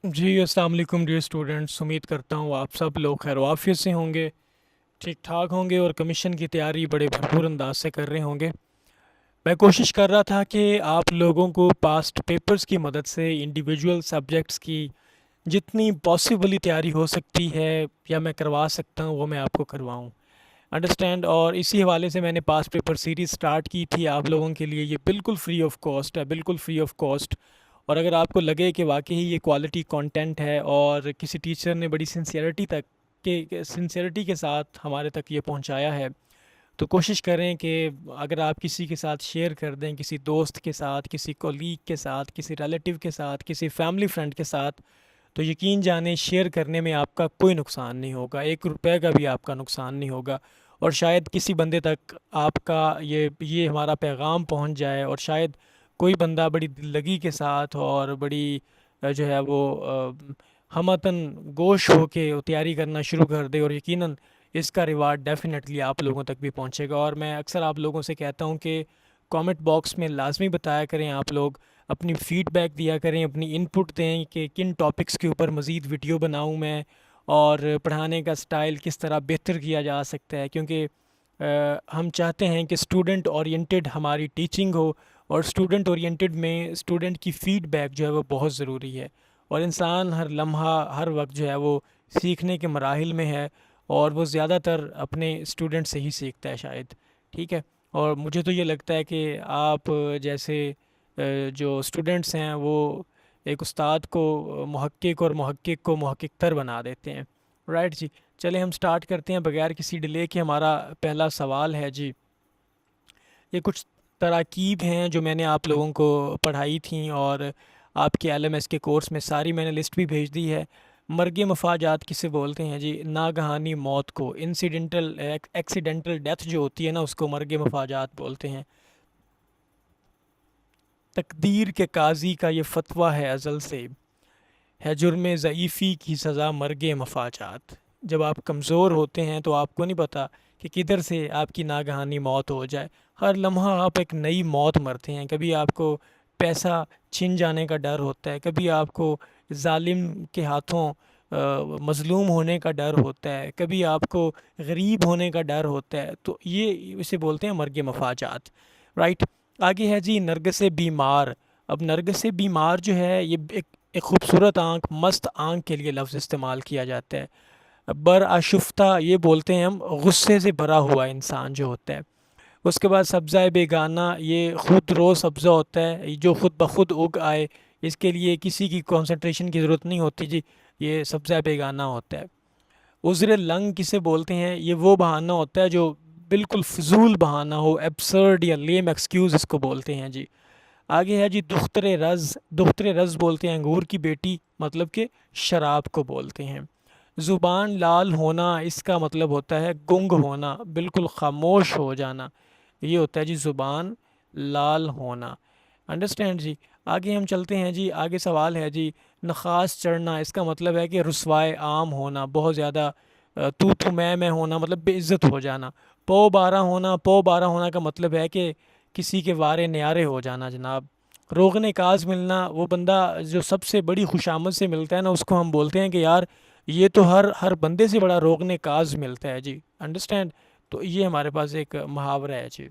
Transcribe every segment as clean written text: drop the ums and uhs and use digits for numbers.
जी अस्सलाम वालेकुम dear students. उम्मीद करता हूँ आप सब लोग खैर वाफियत से होंगे, ठीक ठाक होंगे और कमीशन की तैयारी बड़े भरपूर अंदाज से कर रहे होंगे। मैं कोशिश कर रहा था कि आप लोगों को पास्ट पेपर्स की मदद से इंडिविजुअल सब्जेक्ट्स की जितनी पॉसिबली तैयारी हो सकती है या मैं करवा सकता हूँ वो मैं आपको करवाऊँ। अंडरस्टैंड। और इसी हवाले से मैंने पास्ट पेपर सीरीज़ स्टार्ट की थी आप लोगों के लिए। ये बिल्कुल फ्री ऑफ कॉस्ट है, बिल्कुल फ्री ऑफ कॉस्ट। और अगर आपको लगे कि वाकई ये क्वालिटी कंटेंट है और किसी टीचर ने बड़ी सिंसियरिटी के साथ हमारे तक ये पहुंचाया है, तो कोशिश करें कि अगर आप किसी के साथ शेयर कर दें, किसी दोस्त के साथ, किसी कोलीग के साथ, किसी रिलेटिव के साथ, किसी फैमिली फ्रेंड के साथ, तो यकीन जाने शेयर करने में आपका कोई नुकसान नहीं होगा, 1 रुपए का भी आपका नुकसान नहीं होगा। और शायद किसी बंदे तक आपका ये हमारा पैगाम पहुंच जाए और शायद कोई बंदा बड़ी दिललगी के साथ और बड़ी जो है वो हमतन गोश होके वो तैयारी करना शुरू कर दे, और यकीनन इसका रिवार्ड डेफिनेटली आप लोगों तक भी पहुंचेगा। और मैं अक्सर आप लोगों से कहता हूं कि कमेंट बॉक्स में लाजमी बताया करें, आप लोग अपनी फ़ीडबैक दिया करें, अपनी इनपुट दें कि किन टॉपिक्स के ऊपर मज़ीद वीडियो बनाऊं मैं, और पढ़ाने का स्टाइल किस तरह बेहतर किया जा सकता है। क्योंकि हम चाहते हैं कि स्टूडेंट ओरिएंटेड हमारी टीचिंग हो, और स्टूडेंट ओरिएंटेड में स्टूडेंट की फ़ीडबैक जो है वो बहुत ज़रूरी है। और इंसान हर लम्हा हर वक्त जो है वो सीखने के मराहिल में है, और वो ज़्यादातर अपने स्टूडेंट से ही सीखता है शायद। ठीक है। और मुझे तो ये लगता है कि आप जैसे जो स्टूडेंट्स हैं वो एक उस्ताद को मुहक्किक और मुहक्किक को मुहक्किक तर बना देते हैं। राइट जी। चले हम स्टार्ट करते हैं बगैर किसी डिले के। हमारा पहला सवाल है जी, ये कुछ तराकीब हैं जो मैंने आप लोगों को पढ़ाई थी और आपके एलएमएस के कोर्स में सारी मैंने लिस्ट भी भेज दी है। मर्ग मफाजात किसे बोलते हैं जी? नागहानी मौत को, इंसिडेंटल एक्सीडेंटल डेथ जो होती है ना, उसको मर्ग मफाजात बोलते हैं। तकदीर के काजी का ये फतवा है अज़ल से, है जुर्म ज़ईफ़ी की सज़ा मर्ग मफाजात। जब आप कमज़ोर होते हैं तो आपको नहीं पता कि किधर से आपकी नागहानी मौत हो जाए। हर लम्हा आप एक नई मौत मरते हैं। कभी आपको पैसा छिन जाने का डर होता है, कभी आपको जालिम के हाथों मज़लूम होने का डर होता है, कभी आपको गरीब होने का डर होता है। तो ये इसे बोलते हैं मर्ग मफाजात। राइट। आगे है जी, नर्ग से बीमार। अब नर्ग से बीमार जो है ये एक खूबसूरत आँख, मस्त आँख के लिए लफ्ज़ इस्तेमाल किया जाता है। बर आशुफ्ता ये बोलते हैं हम गुस्से से भरा हुआ इंसान जो होता है। उसके बाद सब्ज़ा बेगाना, ये खुद रो सब्ज़ा होता है जो खुद ब खुद उग आए, इसके लिए किसी की कंसंट्रेशन की ज़रूरत नहीं होती जी, ये सब्ज़ा बेगाना होता है। उज़्र लंग किसे बोलते हैं? ये वो बहाना होता है जो बिल्कुल फ़िज़ूल बहाना हो, एब्सर्ड या लेम एक्सक्यूज़ इसको बोलते हैं जी। आगे है जी, दुख्तरे रज़। दुख्तरे रज़ बोलते हैं अंगूर की बेटी, मतलब कि शराब को बोलते हैं। ज़ुबान लाल होना, इसका मतलब होता है गुंग होना, बिल्कुल ख़ामोश हो जाना। ये होता है जी ज़ुबान लाल होना। अंडरस्टैंड जी। आगे हम चलते हैं जी। आगे सवाल है जी, नखास चढ़ना, इसका मतलब है कि रुसवाए आम होना, बहुत ज़्यादा तू मैं होना, मतलब बेइज्जत हो जाना। पौ बारह होना, पौ बारह होना का मतलब है कि किसी के वारे न्यारे हो जाना जनाब। रोगन काज मिलना, वो बंदा जो सबसे बड़ी खुशामद से मिलता है ना, उसको हम बोलते हैं कि यार ये तो हर हर बंदे से बड़ा रोगन काज मिलता है जी। अंडरस्टैंड। तो ये हमारे पास एक मुहावरा है जी।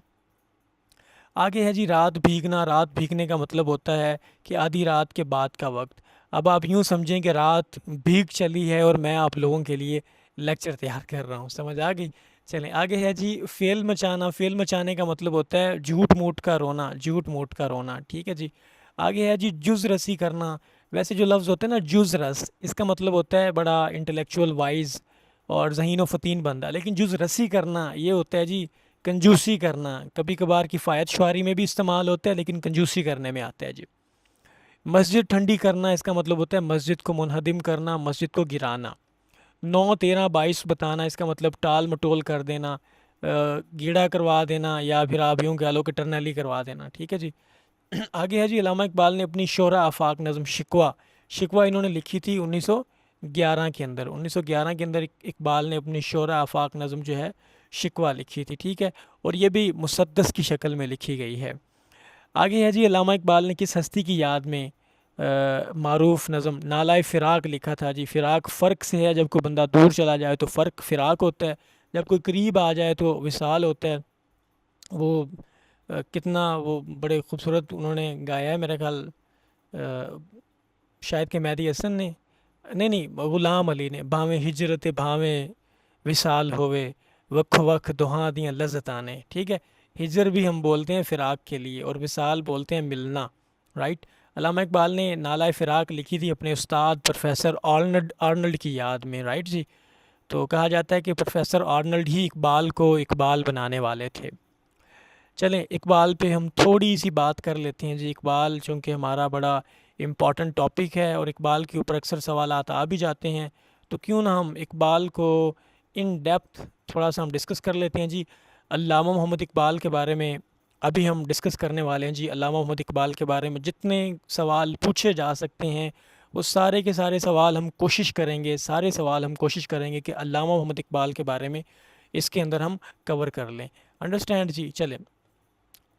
आगे है जी, रात भीगना। रात भीगने का मतलब होता है कि आधी रात के बाद का वक्त। अब आप यूँ समझें कि रात भीग चली है और मैं आप लोगों के लिए लेक्चर तैयार कर रहा हूँ। समझ आ गई? चलें आगे है जी, फेल मचाना। फेल मचाने का मतलब होता है झूठ मूठ का रोना, झूठ मूठ का रोना। ठीक है जी। आगे है जी, जुज़ रसी करना। वैसे जो लफ्ज़ होता है ना जुज़ रस, इसका मतलब होता है बड़ा इंटेलेक्चुअल वाइज और ज़हीन व फ़तीन बंदा। लेकिन जुज़ रसी करना ये होता है जी कंजूसी करना। कभी कभार किफ़ायत शुआरी में भी इस्तेमाल होता है, लेकिन कंजूसी करने में आता है जी। मस्जिद ठंडी करना, इसका मतलब होता है मस्जिद को मुनहदिम करना, मस्जिद को गिराना। 9, 13, 22 बताना, इसका मतलब टाल मटोल कर देना, गीड़ा करवा देना, या फिर आप यूँ कह लो कि टर्नली करवा देना। ठीक है जी। आगे है जी, अल्लामा इकबाल ने अपनी शोरा आफाक नज़म शिकवा। शिकवा इन्होंने लिखी थी 1911 के अंदर। 1911 के अंदर इकबाल ने अपनी शोरा आफाक नज़म जो है शिकवा लिखी थी। ठीक है। और ये भी मुसद्दस की शक्ल में लिखी गई है। आगे है जी, अल्लामा इकबाल ने किस हस्ती की याद में मारूफ नज़म नालाए फ़िराक लिखा था जी। फ़िराक फ़र्क से है, जब कोई बंदा दूर चला जाए तो फ़र्क फ़िराक होता है, जब कोई करीब आ जाए तो विसाल होता है। वो कितना वो बड़े खूबसूरत उन्होंने गाया है, मेरा ख्याल शायद कि मेहदी हसन ने, नहीं ग़ुलाम अली ने। भावें हिजरत भावें विसाल होवे, वक् वक् दुहा दियाँ लज़्ज़तां ने। ठीक है, हिजर भी हम बोलते हैं फ़िराक के लिए, और विसाल बोलते हैं मिलना। राइट। अल्लामा इकबाल ने नालाए फ़िराक लिखी थी अपने उस्ताद प्रोफेसर आर्नल्ड आर्नल्ड की याद में। राइट जी। तो कहा जाता है कि प्रोफेसर आर्नल्ड ही इकबाल को इकबाल बनाने वाले थे। चलें इकबाल पे हम थोड़ी सी बात कर लेते हैं जी। इकबाल चूँकि हमारा बड़ा इम्पॉर्टेंट टॉपिक है और इकबाल के ऊपर अक्सर सवालात आ भी जाते हैं, तो क्यों ना हम इकबाल को इन डेप्थ थोड़ा सा हम डिस्कस कर लेते हैं जी। अल्लामा मोहम्मद इकबाल के बारे में अभी हम डिस्कस करने वाले हैं जी। अल्लामा मोहम्मद इकबाल के बारे में जितने सवाल पूछे जा सकते हैं, वो सारे के सारे सवाल हम कोशिश करेंगे, सारे सवाल हम कोशिश करेंगे कि अल्लामा मोहम्मद इकबाल के बारे में इसके अंदर हम कवर कर लें। अंडरस्टैंड जी। चलें,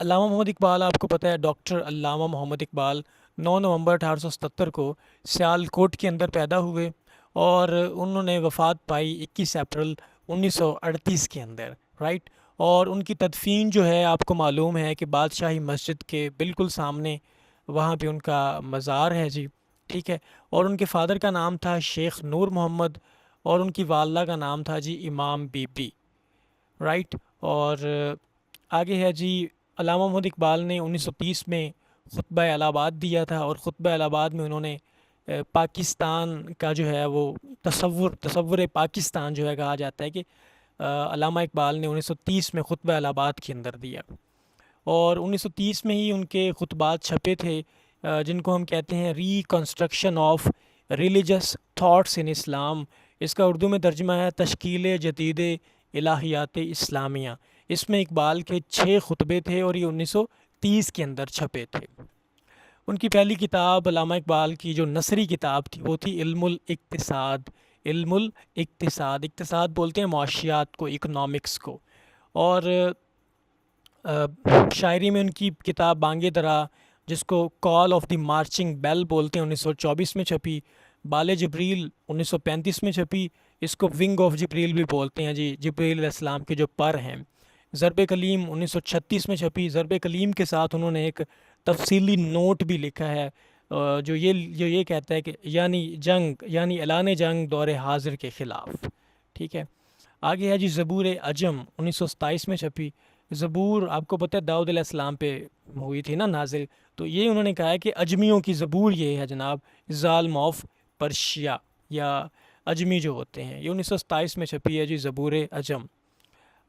अल्लामा मोहम्मद इकबाल आपको पता है, डॉक्टर अल्लामा मोहम्मद इकबाल 9 नवंबर 1877 को सियालकोट के अंदर पैदा हुए और उन्होंने वफ़ात पाई 21 अप्रैल 1938 के अंदर। राइट। और उनकी तदफीन जो है आपको मालूम है कि बादशाही मस्जिद के बिल्कुल सामने वहाँ पे उनका मज़ार है जी। ठीक है। और उनके फ़ादर का नाम था शेख नूर मोहम्मद और उनकी वालदा का नाम था जी इमाम बीबी। राइट। और आगे है जी, अल्लामा मोहम्मद इकबाल ने 1930 में खुतबा इलाहाबाद दिया था और ख़ुतबा इलाहाबाद में उन्होंने पाकिस्तान का जो है वो तसव्वुर पाकिस्तान जो है, कहा जाता है कि अल्लामा इकबाल ने 1930 में खुतबा इलाहाबाद के अंदर दिया। और 1930 में ही उनके खुतबात छपे थे, जिनको हम कहते हैं reconstruction of religious thoughts in Islam. इसका उर्दू में तर्जुमा है तश्कील जदीद इलाहियात इस्लामिया। इसमें इकबाल के 6 खुतबे थे और ये 1930 के अंदर छपे थे। उनकी पहली किताब अल्लामा इकबाल की जो नसरी किताब थी वो थी इल्मुल इक्तिसाद। इल्मुल इक्तिसाद, इक्तिसाद बोलते हैं माशियात को, इकनॉमिक्स को। और शायरी में उनकी किताब बांगे दरा, जिसको call of the marching bell बोलते हैं, 1924 में छपी। बाले जबरील 1935 में छपी। इसको विंग ऑफ जबरील भी बोलते हैं जी, जबरील अलैहिस्सलाम के जो पर हैं। ज़रब कलीम 1936 में छपी। ज़रब कलीम के साथ उन्होंने एक तफसीली नोट भी लिखा है, जो ये कहता है कि यानी ऐलान जंग दौर हाजिर के ख़िलाफ़। ठीक है। आगे है जी ज़बूर अजम 1927 में छपी। ज़बूर आपको पता है दाऊद अलैहिस्सलाम पे हुई थी ना नाजिल, तो ये उन्होंने कहा है कि अजमियों की ज़बूर ये है जनाब, ज़ाल्म ऑफ पर्शिया या अजमी जो होते हैं। ये 1927 में छपी है जी ज़बूर अजम।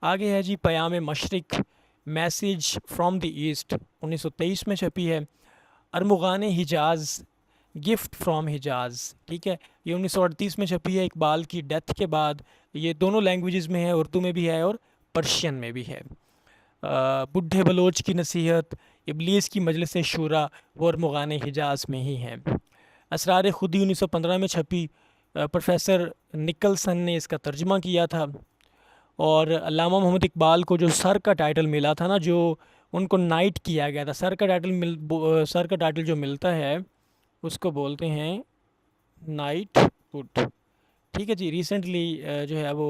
आगे है जी पयाम मशरिक, मैसेज फ्रॉम द ईस्ट 1923 में छपी है। Armughan हिजाज़, gift from हिजाज़। ठीक है, ये 1938 में छपी है इकबाल की डेथ के बाद। ये दोनों लैंग्वेजेस में है, उर्दू में भी है और पर्शियन में भी है। बुढ़े बलोच की नसीहत, इबलीस की मजलिस शूरा, वो अरमुगान हिजाज़ में ही है। असरार खुदी 1915 में छपी। प्रोफेसर निकलसन ने इसका तर्जुमा किया था। और अल्लामा मोहम्मद इकबाल को जो सर का टाइटल मिला था ना, जो उनको नाइट किया गया था, सर का टाइटल जो मिलता है उसको बोलते हैं नाइट हुड। ठीक है जी। रिसेंटली जो है वो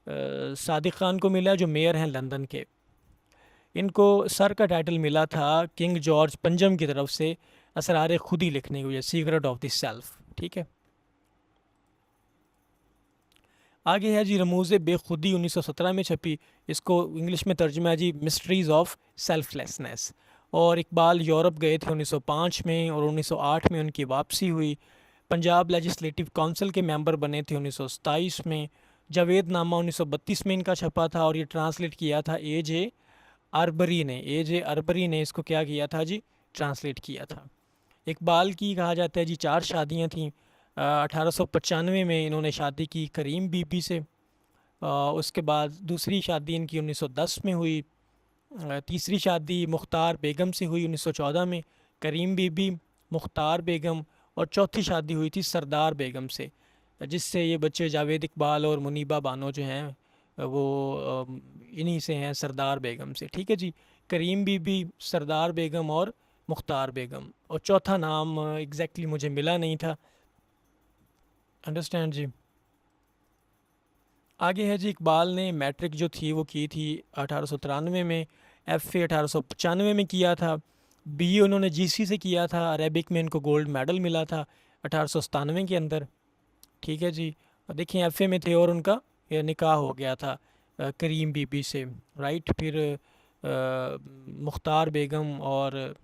सादिक ख़ान को मिला, जो मेयर हैं लंदन के। इनको सर का टाइटल मिला था किंग जॉर्ज पंजम की तरफ से असरार खुदी लिखने की वजह, सीक्रेट ऑफ द सेल्फ। ठीक है। आगे है जी रमूज़ बेखुदी 1917 में छपी। इसको इंग्लिश में तर्जुमा है जी मिस्ट्रीज़ ऑफ सेल्फलेसनेस। और इकबाल यूरोप गए थे 1905 में और 1908 में उनकी वापसी हुई। पंजाब लेजिस्लेटिव काउंसिल के मेंबर बने थे 1927 में। जावेद नामा 1932 में इनका छपा था और ये ट्रांसलेट किया था ए जे अरबरी ने इसको क्या किया था जी, ट्रांसलेट किया था। इकबाल की कहा जाता है जी 4 शादियाँ थीं। 1895 में इन्होंने शादी की करीम बीबी से। उसके बाद दूसरी शादी इनकी 1910 में हुई। तीसरी शादी मुख्तार बेगम से हुई 1914 में, करीम बीबी, मुख्तार बेगम। और चौथी शादी हुई थी सरदार बेगम से, जिससे ये बच्चे जावेद इकबाल और मुनीबा बानो जो हैं वो इन्हीं से हैं, सरदार बेगम से। ठीक है जी। करीम बीबी, सरदार बेगम और मुख्तार बेगम, और चौथा नाम एग्जैक्टली मुझे मिला नहीं था। अंडरस्टैंड जी। आगे है जी, इकबाल ने मैट्रिक जो थी वो की थी 1893 में, एफ़ए 1895 में किया था, बीए उन्होंने जीसी से किया था, अरेबिक में इनको गोल्ड मेडल मिला था 1897 के अंदर। ठीक है जी। और देखिए एफ़ए में थे और उनका ये निकाह हो गया था करीम बीबी से, राइट। फिर मुख्तार बेगम और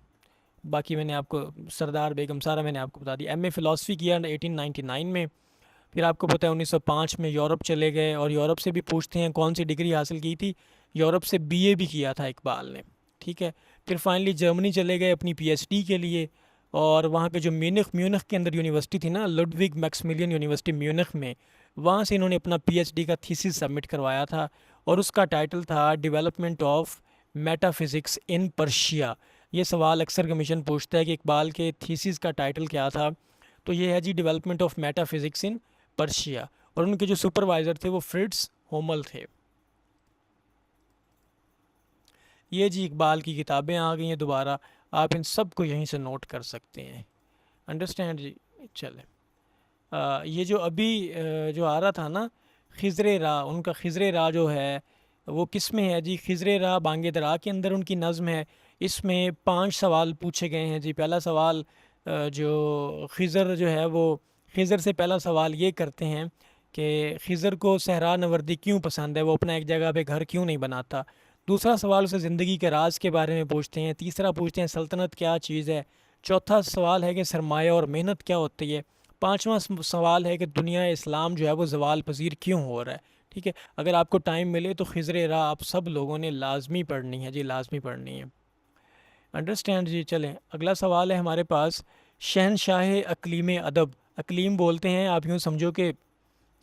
बाकी मैंने आपको, सरदार बेगम, सारा मैंने आपको बता दिया। एमए फ़िलासफ़ी किया 1899 में। फिर आपको पता है 1905 में यूरोप चले गए, और यूरोप से भी पूछते हैं कौन सी डिग्री हासिल की थी, यूरोप से बीए भी किया था इकबाल ने। ठीक है। फिर फाइनली जर्मनी चले गए अपनी पीएचडी के लिए, और वहाँ पे जो म्यूनिख के अंदर यूनिवर्सिटी थी ना, लुडविग मैक्सिमिलियन यूनिवर्सिटी म्यूनिख में, वहाँ से इन्होंने अपना पीएचडी का थीसिस सबमिट करवाया था, और उसका टाइटल था development of metaphysics in Persia. ये सवाल अक्सर कमीशन पूछता है कि इकबाल के थीसिस का टाइटल क्या था, तो ये है जी development of metaphysics in Persia, और उनके जो सुपरवाइज़र थे वो फ्रिट्स होमल थे। ये जी इकबाल की किताबें आ गई हैं दोबारा, आप इन सब को यहीं से नोट कर सकते हैं। अंडरस्टैंड जी। चले, ये जो अभी जो आ रहा था ना, खिज़र रा, उनका खिज़र रा जो है वो किस में है जी? खिज़र रा बांगे दरा के अंदर उनकी नज़्म है। इसमें 5 सवाल पूछे गए हैं जी। पहला सवाल जो खिज़र जो है वो खिज़र से पहला सवाल ये करते हैं कि खिज़र को सहरा नवर्दी क्यों पसंद है, वो अपना एक जगह पे घर क्यों नहीं बनाता। दूसरा सवाल उसे ज़िंदगी के राज के बारे में पूछते हैं। तीसरा पूछते हैं सल्तनत क्या चीज़ है। चौथा सवाल है कि सरमाया और मेहनत क्या होती है। पाँचवा सवाल है कि दुनिया इस्लाम जो है वो ज़वाल पज़ीर क्यों हो रहा है। ठीक है। अगर आपको टाइम मिले तो खिज़र रा आप सब लोगों ने लाजमी पढ़नी है जी, लाजमी पढ़नी है। अंडरस्टैंड जी। चलें, अगला सवाल है हमारे पास, शहनशाह अकलीम अदब, अकलीम बोलते हैं आप यूँ समझो कि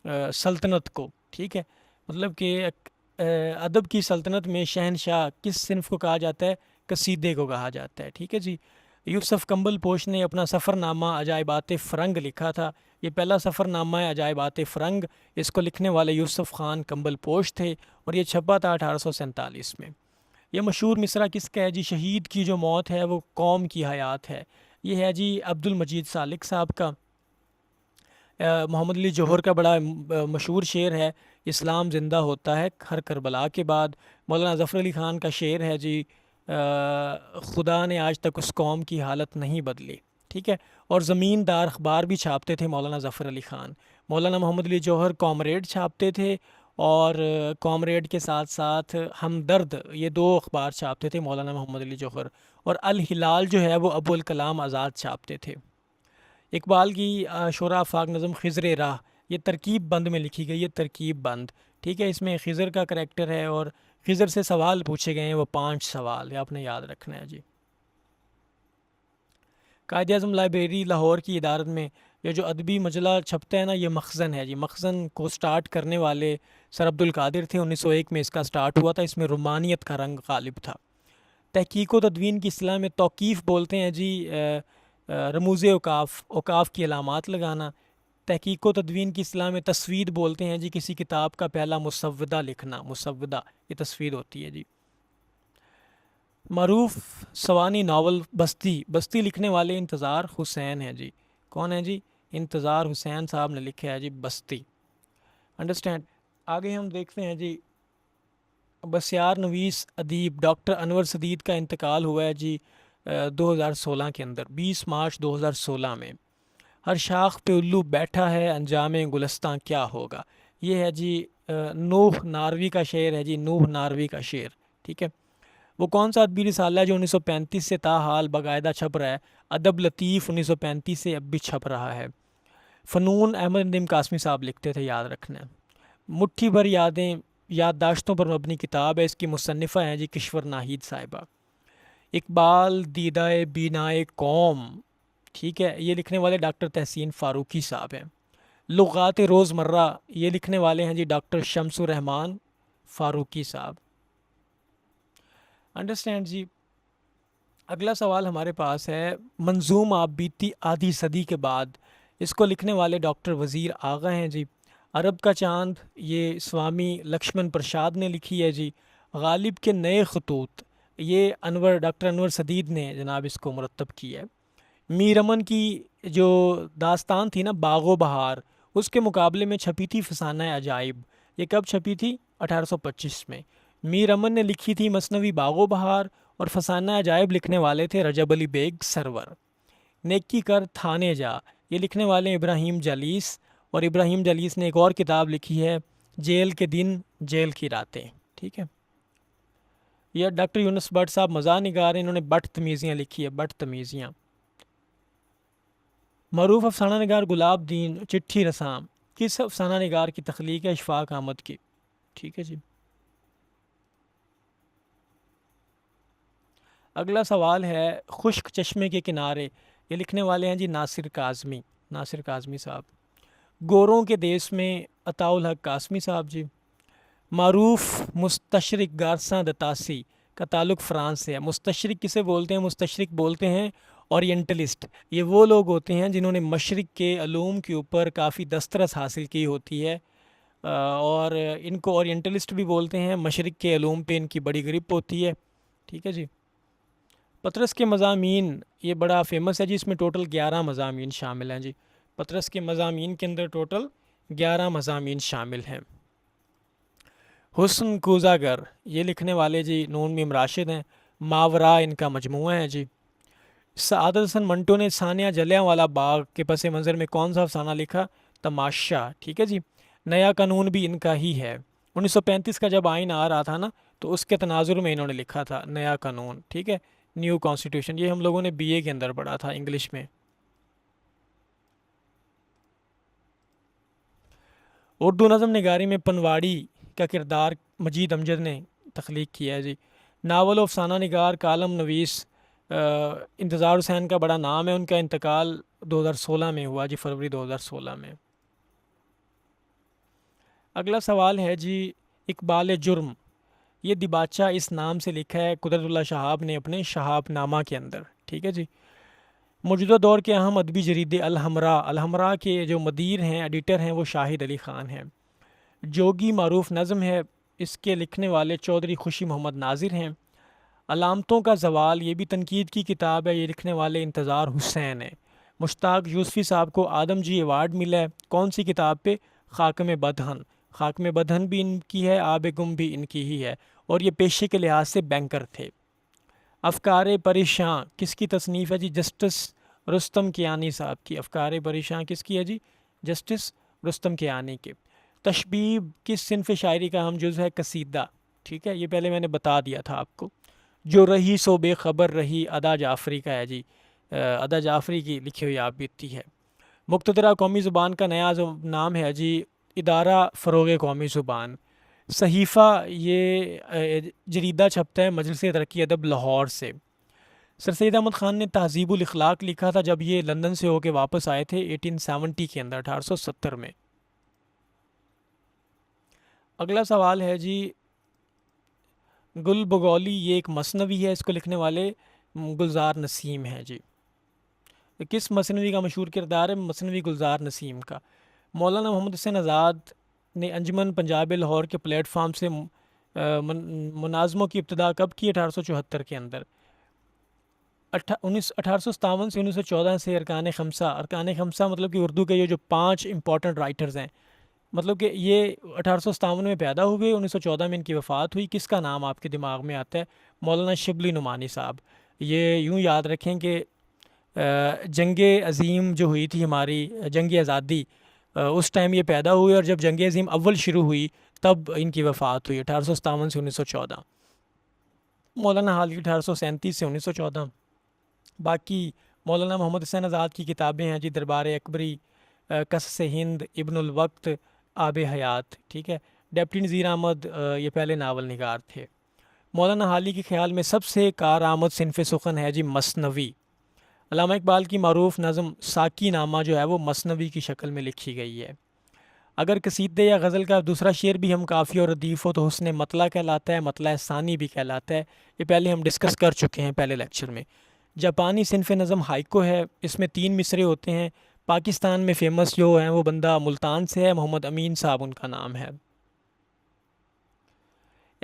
सल्तनत को। ठीक है। मतलब कि अदब की सल्तनत में शहनशाह किस सिन्फ को कहा जाता है? कसीदे को कहा जाता है। ठीक है जी। यूसुफ कंबल पोश ने अपना सफ़रनामा अजायबात फ़रंग लिखा था। ये पहला सफ़रनामा है अजायबात फ़रंग। इसको लिखने वाले यूसुफ खान कंबल पोश थे, और ये छपा था 1847 में। ये मशहूर मिसरा किसका है जी? शहीद की जो मौत है वो कौम की हयात है। ये है जी अब्दुल मजीद सालिक साहब का। मोहम्मद अली जौहर का बड़ा मशहूर शेर है, इस्लाम ज़िंदा होता है हर करबला के बाद। मौलाना ज़फ़र अली ख़ान का शेर है जी, खुदा ने आज तक उस कौम की हालत नहीं बदली। ठीक है। और ज़मींदार अखबार भी छापते थे मौलाना ज़फ़र अली ख़ान। मौलाना मोहम्मद अली जौहर कॉमरेड छापते थे, और कॉमरेड के साथ साथ हमदर्द, ये 2 अखबार छापते थे मौलाना मोहम्मद अली जौहर। और अल हिलाल जो है वो अबुल कलाम आज़ाद छापते थे। इकबाल की शुरा आफाक नज़म खिज़र राह, ये तरकीब बंद में लिखी गई है, तरकीब बंद। ठीक है। इसमें खिज़र का करैक्टर है, और खिज़र से सवाल पूछे गए हैं, वो 5 सवाल है, आपने याद रखना है जी। कायद आज़म लाइब्रेरी लाहौर की इदारत में ये जो अदबी मजला छपता है ना, ये मखज़न है जी। मखज़न को स्टार्ट करने वाले सर अब्दुल कादिर थे, 1901 में इसका स्टार्ट हुआ था। इसमें रुमानियत का रंग गालिब था। तहकीक व तदवीन की इस्लाह में तौक़ीफ़ बोलते हैं जी रमूज़ औकाफ़, औकाफ़ की अलामात लगाना। तहकीक व तदवीन की इस्लाह में तस्वीद बोलते हैं जी किसी किताब का पहला मुसव्वदा लिखना। मुसव्वदा ये तस्वीद होती है जी। मरूफ सवानी नावल बस्ती, बस्ती लिखने वाले इंतज़ार हुसैन हैं जी। कौन है जी? इंतज़ार हुसैन साहब ने लिखा है जी बस्ती। अंडरस्टैंड। आगे हम देखते हैं जी, बसियार नवीस अदीब डॉक्टर अनवर सदीद का इंतकाल हुआ है जी 2016 के अंदर, 20 मार्च 2016 में। हर शाख पे उल्लू बैठा है, अंजाम गुलस्तां क्या होगा। ये है जी नूह नारवी का शेर है जी, नूह नारवी का शेर। ठीक है। वो कौन सा अदबी रिसाला है जो 1935 से ताहाल बाकायदा छप रहा है? अदब लतीफ़ 1935 से अब भी छप रहा है। फ़नून अहमद नदीम कासमी साहब लिखते थे, याद रखना है। मुट्ठी भर यादें याददाश्तों पर मबनी किताब है, इसकी मुसन्निफ़ा हैं जी किश्वर नाहिद साहिबा। इकबाल दीदाए बीनाए कौम, ठीक है, ये लिखने वाले डॉक्टर तहसीन फ़ारूकी साहब हैं। लुग़ात रोज़मर्रा, ये लिखने वाले हैं जी डॉक्टर शमसुर रहमान फ़ारूकी साहब। अंडरस्टैंड जी। अगला सवाल हमारे पास है, मंजूम आप बीती आधी सदी के बाद, इसको लिखने वाले डॉक्टर वज़ीर आगा हैं जी। अरब का चांद, ये स्वामी लक्ष्मण प्रसाद ने लिखी है जी। गालिब के नए खतूत, ये डॉक्टर अनवर सदीद ने जनाब इसको मुरतब किया है। मीर अमन की जो दास्तान थी ना बागो बहार, उसके मुकाबले में छपी थी फसाना अजाइब। ये कब छपी थी? 1825 में। मीर अमन ने लिखी थी मसनवी बागो बहार, और फसाना अजाइब लिखने वाले थे रजब अली बेग सरवर। नेकी कर थाने जा, ये लिखने वाले हैं इब्राहिम जलीस, और इब्राहिम जलीस ने एक और किताब लिखी है जेल के दिन जेल की रातें। ठीक है। यह डॉक्टर यूनुस भट्ट साहब मज़ा निगार, इन्होंने बट तमीज़ियाँ लिखी है, बट तमीज़ियाँ। मरूफ अफसाना निगार गुलाब दीन चिट्ठी रसाम, किस अफसाना निगार की तख्लीक है? इशफाक अहमद की। ठीक है जी। अगला सवाल है खुश्क चश्मे के किनारे, ये लिखने वाले हैं जी नासिर काज़मी, नासिर काज़मी साहब। गोरों के देश में अताउल हक कासमी साहब जी। मारूफ मुस्तशरिक गारसा दतासी का ताल्लुक़ फ़्रांस से है। मुस्तशरिक किसे बोलते हैं? मुस्तशरिक बोलते हैं ओरिएंटलिस्ट। ये वो लोग होते हैं जिन्होंने मशरिक़ के अलूम के ऊपर काफ़ी दस्तरस हासिल की होती है, और इनको ओरिएंटलिस्ट भी बोलते हैं। मशरिक़ के अलूम पे इनकी बड़ी ग्रिप होती है। ठीक है जी। पतरस के मज़ामीन, ये बड़ा फेमस है जी, इसमें टोटल 11 मज़ामीन शामिल हैं जी। पतरस के मज़ामीन के अंदर टोटल 11 मज़ामीन शामिल हैं। हुस्न कूज़ागर, ये लिखने वाले जी नून मीम राशिद हैं। मावरा इनका मजमूआ है जी। सआदत हसन मंटो ने सानिया जलियांवाला बाग के पस मंज़र में कौन सा अफसाना लिखा? तमाशा। ठीक है जी। नया कानून भी इनका ही है। 1935 का जब आइन आ रहा था ना, तो उसके तनाजुर में इन्होंने लिखा था नया कानून। ठीक है, न्यू कॉन्स्टिट्यूशन। ये हम लोगों ने बीए के अंदर पढ़ा था इंग्लिश में। उर्दू नज़म निगारी में पनवाड़ी का किरदार मजीद अमजद ने तख्लीक किया है जी। नावल अफसाना निगार कालम नवीस इंतज़ार हुसैन का बड़ा नाम है। उनका इंतकाल 2016 में हुआ जी, फरवरी 2016 में। अगला सवाल है जी इकबाल जुर्म, ये दिबाचा इस नाम से लिखा है कुदरतुल्लाह शहाब ने अपने शहाबनामा के अंदर। ठीक है जी। मौजूदा दौर के अहम अदबी जरीदे अलहमरा के जो मदीर हैं, एडिटर हैं, वो शाहिद अली ख़ान हैं। जोगी मारूफ नज़म है, इसके लिखने वाले चौधरी खुशी मोहम्मद नाजिर हैं। अलामतों का जवाल, ये भी तनकीद की किताब है, ये लिखने वाले इंतज़ार हुसैन है। मुश्ताक यूसुफ़ी साहब को आदम जी अवार्ड मिला है, कौन सी किताब पे? खाक में बदहन। खाक में बदहन भी इनकी है, आब गुम भी इनकी ही है, और ये पेशे के लिहाज से बैंकर थे। अफ़कार परेशान किसकी तसनीफ़ है जी? जस्टिस रुस्तम कियानी साहब की। अफ़कार परेशान किसकी है जी? जस्टिस रुस्तम कियानी के। तशबीब किस सिनफ़ शायरी का हम जुज़ है? कसीदा। ठीक है, ये पहले मैंने बता दिया था आपको। जो रही सो बेखबर रही, अदा जाफ़री का है जी। अदा जाफ़री की लिखी हुई आप बीती है। मुक़्तदरा कौमी ज़ुबान का नया जो नाम है जी इदारा फ़रोग़ कौमी ज़ुबान। सहीफ़ा ये जरीदा छपता है मजलिस तरक्की अदब लाहौर से। सर सैयद अहमद ख़ान ने तहज़ीबुल इख़लाक़ लिखा था जब ये लंदन से होके वापस आए थे 1870 के अंदर, 1870 में। अगला सवाल है जी गुल बगौली, ये एक मसनवी है, इसको लिखने वाले गुलजार नसीम हैं जी। किस मसनवी का मशहूर किरदार है? मसनवी गुलजार नसीम का। मौलाना मोहम्मद हुसैन आज़ाद ने अंजुमन पंजाब लाहौर के प्लेटफार्म से मुनाज़मों की इब्तिदा कब की? 1874 के अंदर। 1857 से 1914 से अरकान खमसा मतलब कि उर्दू के ये जो 5 इंपॉर्टेंट राइटर्स हैं, मतलब कि ये 1857 में पैदा हुए, 1914 में इनकी वफ़ात हुई। किसका नाम आपके दिमाग में आता है? मौलाना शिबली नुमानी साहब। ये यूँ याद रखें कि जंग अज़ीम जो हुई थी हमारी, जंग आज़ादी, उस टाइम ये पैदा हुए, और जब जंग अज़ीम अव्वल शुरू हुई तब इनकी वफ़ात हुई, 1857 से 1914। मौलाना हाली 1837 से 1914। बाकी मौलाना मोहम्मद हुसैन आज़ाद की किताबें हैं जी दरबार अकबरी, कसस हिंद, इब्नुल वक्त, आब हयात। ठीक है। डेप्टी नज़ीर अहमद ये पहले नावल निगार थे। मौलाना हाली के ख्याल में सबसे कारआमद सिनफ़ सुखन है जी मसनवी। अल्लामा इकबाल की मारूफ नज़म साकी नामा जो है वो मसनवी की शक्ल में लिखी गई है। अगर कसीदे या गज़ल का दूसरा शेर भी हम काफ़ी और रदीफ़ हो तो हुस्न मतला कहलाता है, मतला सानी भी कहलाता है। ये पहले हम डिस्कस कर चुके हैं पहले लेक्चर में। जापानी सिनफ़ नज़म हाइको है, इसमें 3 मिसरे होते हैं। पाकिस्तान में फ़ेमस जो हैं वो बंदा मुल्तान से है, मोहम्मद अमीन साहब उनका नाम है।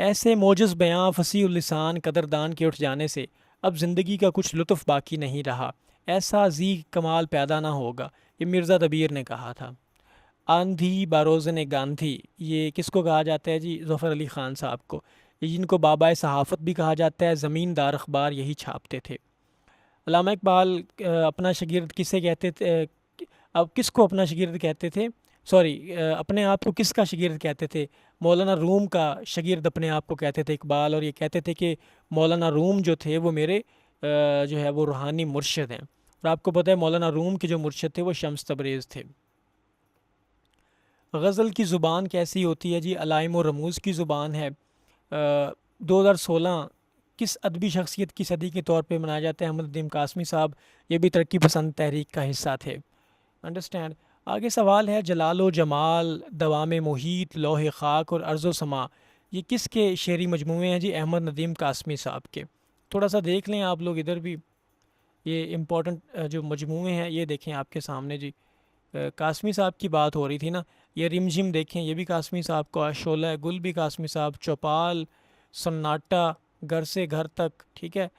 ऐसे मोजज़ बयां फसीहुल लिसान कदरदान के उठ जाने से अब ज़िंदगी का कुछ लुत्फ़ बाकी नहीं रहा, ऐसा जी कमाल पैदा ना होगा। ये मिर्ज़ा दबीर ने कहा था। आंधी बारोज़न गांधी, ये किसको कहा जाता है जी? ज़फ़र अली ख़ान साहब को। ये जिनको बाबाए सहाफ़त भी कहा जाता है, ज़मींदार अखबार यही छापते थे। अल्लामा इकबाल अपना शागिर्द किसे कहते थे? अब किसको अपना शागिर्द कहते थे? सॉरी, अपने आप को किसका शागिर्द कहते थे? मौलाना रूम का शागिर्द अपने आप को कहते थे इकबाल, और ये कहते थे कि मौलाना रूम जो थे वो मेरे जो है वो रूहानी मुर्शिद हैं। और आपको पता है मौलाना रूम के जो मुर्शिद थे वो शम्स तबरेज़ थे। गज़ल की ज़ुबान कैसी होती है जी? अलाइम और रमूज़ की ज़ुबान है। 2016 किस अदबी शख्सियत की सदी के तौर पे मनाया जाता है? अहमद नदीम कासमी साहब, ये भी तरक्की पसंद तहरीक का हिस्सा थे। अंडरस्टैंड। आगे सवाल है, जलालो जमाल, दवाम मुहीत, लौह खाक और अर्ज़ो समा, ये किसके शेरी मजमूए हैं जी? अहमद नदीम कासमी साहब के। थोड़ा सा देख लें आप लोग इधर भी, ये इम्पोर्टेंट जो मजमूए हैं ये देखें आपके सामने जी। कासमी साहब की बात हो रही थी ना, ये रिमझिम देखें, ये भी कासमी साहब का। शोला गुल भी कासमी साहब। चौपाल, सन्नाटा, घर से घर तक, ठीक है।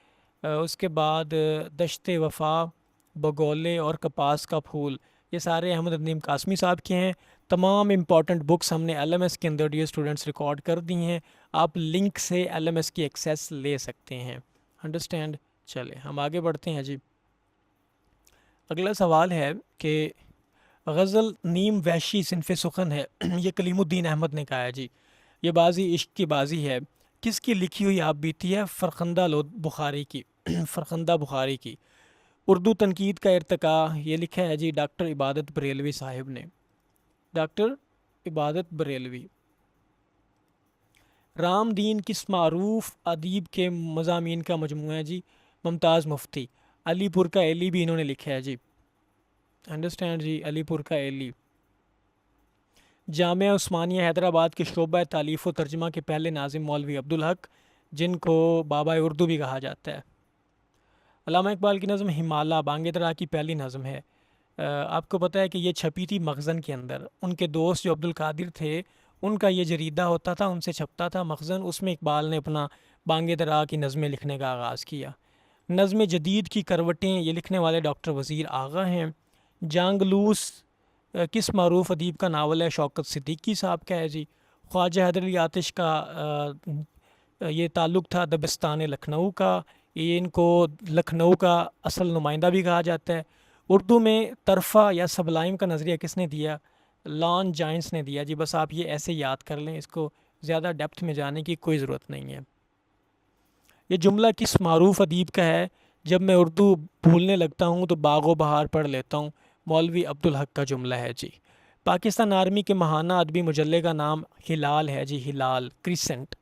उसके बाद दश्ते वफ़ा, बगोले और कपास का फूल, ये सारे अहमद नदीम कासमी साहब के हैं। तमाम इम्पॉर्टेंट बुक्स हमने एलएमएस के अंदर डियर स्टूडेंट्स रिकॉर्ड कर दी हैं। आप लिंक से एलएमएस की एक्सेस ले सकते हैं। अंडरस्टैंड। चले हम आगे बढ़ते हैं जी। अगला सवाल है कि गज़ल नीम वहशी सिनफ़ सुखन है ये कलीमुद्दीन अहमद ने कहा है जी। ये बाज़ी इश्क की बाज़ी है, किसकी लिखी हुई आप बीती है? फ़रखंदा लो बुखारी की फ़रखंदा बुखारी की। उर्दू तनकीद का इर्तिका, ये लिखा है जी डॉक्टर इबादत बरेलवी साहिब ने। डॉक्टर इबादत बरेलवी। राम दीन किस मारूफ अदीब के मज़ामीन का मजमूआ है जी? मुमताज़ मुफ्ती। अलीपुर का एली भी इन्होंने लिखा है जी। अंडरस्टैंड जी, अलीपुर का एली। जामिया उस्मानिया हैदराबाद के शोबा तालीफ़ व तर्जमा के पहले नाजिम मौलवी अब्दुल हक, जिनको बाबा उर्दू भी कहा जाता है। अल्लामा इकबाल की नज़म हिमाला बांगेदरा की पहली नज़म है। आपको पता है कि ये छपी थी मखज़न के अंदर। उनके दोस्त जो अब्दुल कादिर थे, उनका ये जरीदा होता था, उनसे छपता था मखज़न। उसमें इकबाल ने अपना बांगेदरा की नज़में लिखने का आगाज़ किया। नज़म जदीद की करवटें, ये लिखने वाले डॉक्टर वज़ीर आगा हैं। जांगलूस किस मरूफ अदीब का नावल है? शौकत सिद्दीकी साहब का है जी। ख्वाजा हैदर अली आतिश का ये ताल्लुक़ था दबिस्तान लखनऊ का। ये इनको लखनऊ का असल नुमाइंदा भी कहा जाता है। उर्दू में तरफ़ा या सबलाइम का नज़रिया किसने दिया? लॉन जाइंस ने दिया जी। बस आप ये ऐसे याद कर लें, इसको ज़्यादा डेप्थ में जाने की कोई ज़रूरत नहीं है। ये जुमला किस मारूफ अदीब का है? जब मैं उर्दू भूलने लगता हूँ तो बागो बहार पढ़ लेता हूँ, मौलवी अब्दुल हक का जुमला है जी। पाकिस्तान आर्मी के महाना अदबी मुजल्ले का नाम हिलाल है जी, हिलाल, क्रिसेंट।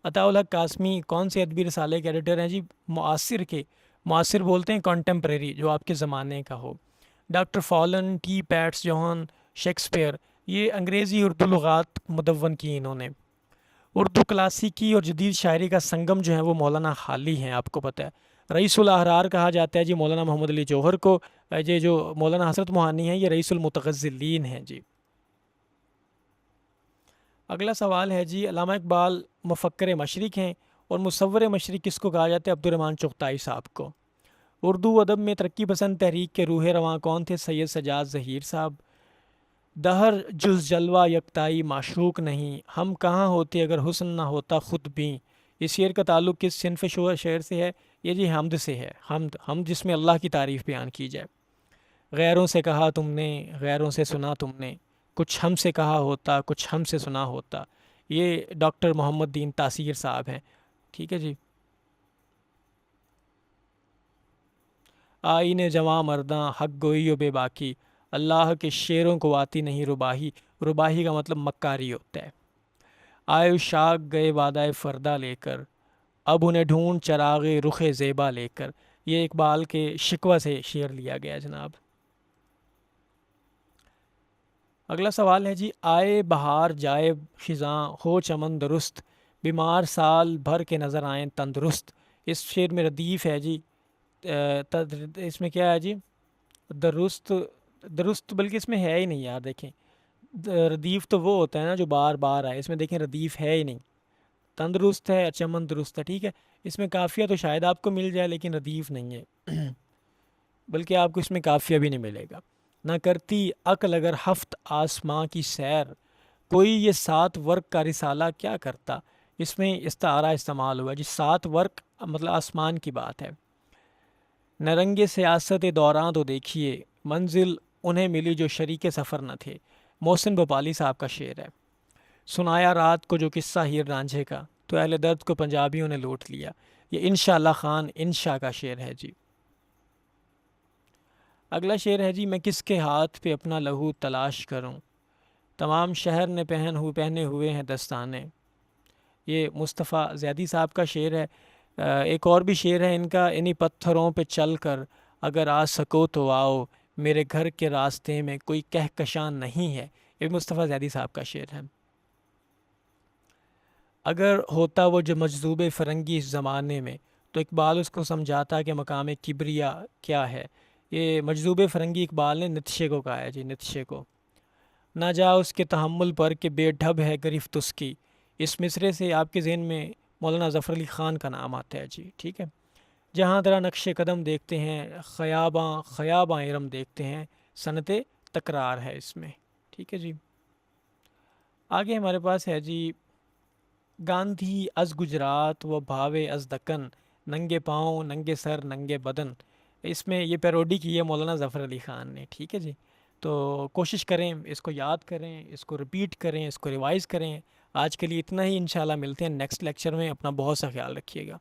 अताउल हक कासमी कौन से अदबी रसाले के एडिटर हैं जी? मुआसिर के। मुआसिर बोलते हैं कॉन्टेम्प्रेरी, जो आपके ज़माने का हो। Doctor fallen, T pets, Johan Shakespeare, ये अंग्रेज़ी उर्दू लुगात मुदव्वन की इन्होंने। उर्दू क्लासिकी और जदीद शायरी का संगम जो है वो मौलाना हाली हैं, आपको पता है। रईसुल अहरार कहा जाता है जी मौलाना मोहम्मद अली जौहर को। ये जो मौलाना हसरत मोहानी हैं, ये रईसुल मुतगज़्ज़िलीन हैं जी। अगला सवाल है जी, अल्लामा इकबाल मुफक्कर मशरिक़ हैं और मुसव्वर मशरिक़ किसको कहा जाता है? अब्दुर्रहमान चुग़ताई साहब को। उर्दू अदब में तरक्की पसंद तहरीक के रूह रवां कौन थे? सैयद सजाद ज़हीर साहब। दहर जुज़ जलवा यकताई माशूक नहीं, हम कहाँ होते अगर हुस्न ना होता ख़ुद भी। इस शेर का ताल्लुक़ किस सिनफ़ शेर से है? ये जी हमद से है। हमद जिसमें अल्लाह की तारीफ़ बयान की जाए। गैरों से कहा तुमने, गैरों से सुना तुमने, कुछ हमसे कहा होता, कुछ हमसे सुना होता। ये डॉक्टर मोहम्मद दीन तासीर साहब हैं। ठीक है जी। आईने जवां मर्दा हक गोई व बेबाकी, अल्लाह के शेरों को आती नहीं रुबाही। रुबाही का मतलब मक्कारी होता है। आए शाख गए वादाए फ़रदा लेकर, अब उन्हें ढूंढ चरागे रुखे ज़ेबा लेकर। ये इकबाल के शिकवा से शेर लिया गया जनाब। अगला सवाल है जी, आए बहार जाए ख़िज़ां हो चमन दुरुस्त, बीमार साल भर के नज़र आएँ तंदुरुस्त। इस शेर में रदीफ़ है जी। इसमें क्या है जी? दुरुस्त, दुरुस्त बल्कि इसमें है ही नहीं यार, देखें। रदीफ़ तो वो होता है ना जो बार बार आए, इसमें देखें रदीफ़ है ही नहीं। तंदुरुस्त है, चमन दुरुस्त है, ठीक है। इसमें काफ़िया तो शायद आपको मिल जाए लेकिन रदीफ़ नहीं है। बल्कि आपको इसमें काफ़िया भी नहीं मिलेगा। ना करती अक्ल अगर हफ्त आसमां की सैर, कोई ये 7 वर्ग का रिसाला क्या करता। इसमें इस्तारा इस्तेमाल हुआ जी, 7 वर्ग मतलब आसमान की बात है। नरंगे सियासत दौरान तो देखिए, मंजिल उन्हें मिली जो शरीके सफ़र न थे। मोहसिन भोपाली साहब का शेर है। सुनाया रात को जो किस्सा हीर रांझे का, तो अहले दर्द को पंजाबियों ने लूट लिया। ये इंशाअल्लाह खान इंशा का शेर है जी। अगला शेर है जी, मैं किसके हाथ पे अपना लहू तलाश करूं, तमाम शहर ने पहने हुए हैं दस्ताने। ये मुस्तफ़ा ज़ैदी साहब का शेर है। एक और भी शेर है इनका, इन्हीं पत्थरों पे चल कर अगर आ सको तो आओ, मेरे घर के रास्ते में कोई कहकशां नहीं है। ये मुस्तफ़ा ज़ैदी साहब का शेर है। अगर होता वो जो मजदूब फ़रंगी इस ज़माने में, तो इकबाल उसको समझाता कि मकाम किबरिया क्या है। ये मजदूब फ़रंगी इकबाल ने नित्शे को कहा है जी, नित्शे को। ना जा उसके तहम्मुल पर कि बेढब है गिरफ्त उसकी। इस मिसरे से आपके ज़हन में मौलाना ज़फ़र अली ख़ान का नाम आता है जी, ठीक है। जहाँ तेरा नक्शे कदम देखते हैं, ख़याबां ख़याबां इरम देखते हैं, सनते तकरार है इसमें, ठीक है जी। आगे हमारे पास है जी, गांधी अज़ गुजरात व भावे अज़ दक्कन, नंगे पाँव नंगे सर नंगे बदन। इसमें ये पैरोडी की है मौलाना ज़फ़र अली ख़ान ने, ठीक है जी। तो कोशिश करें, इसको याद करें, इसको रिपीट करें, इसको रिवाइज़ करें। आज के लिए इतना ही, इंशाल्लाह मिलते हैं नेक्स्ट लेक्चर में। अपना बहुत सा ख्याल रखिएगा।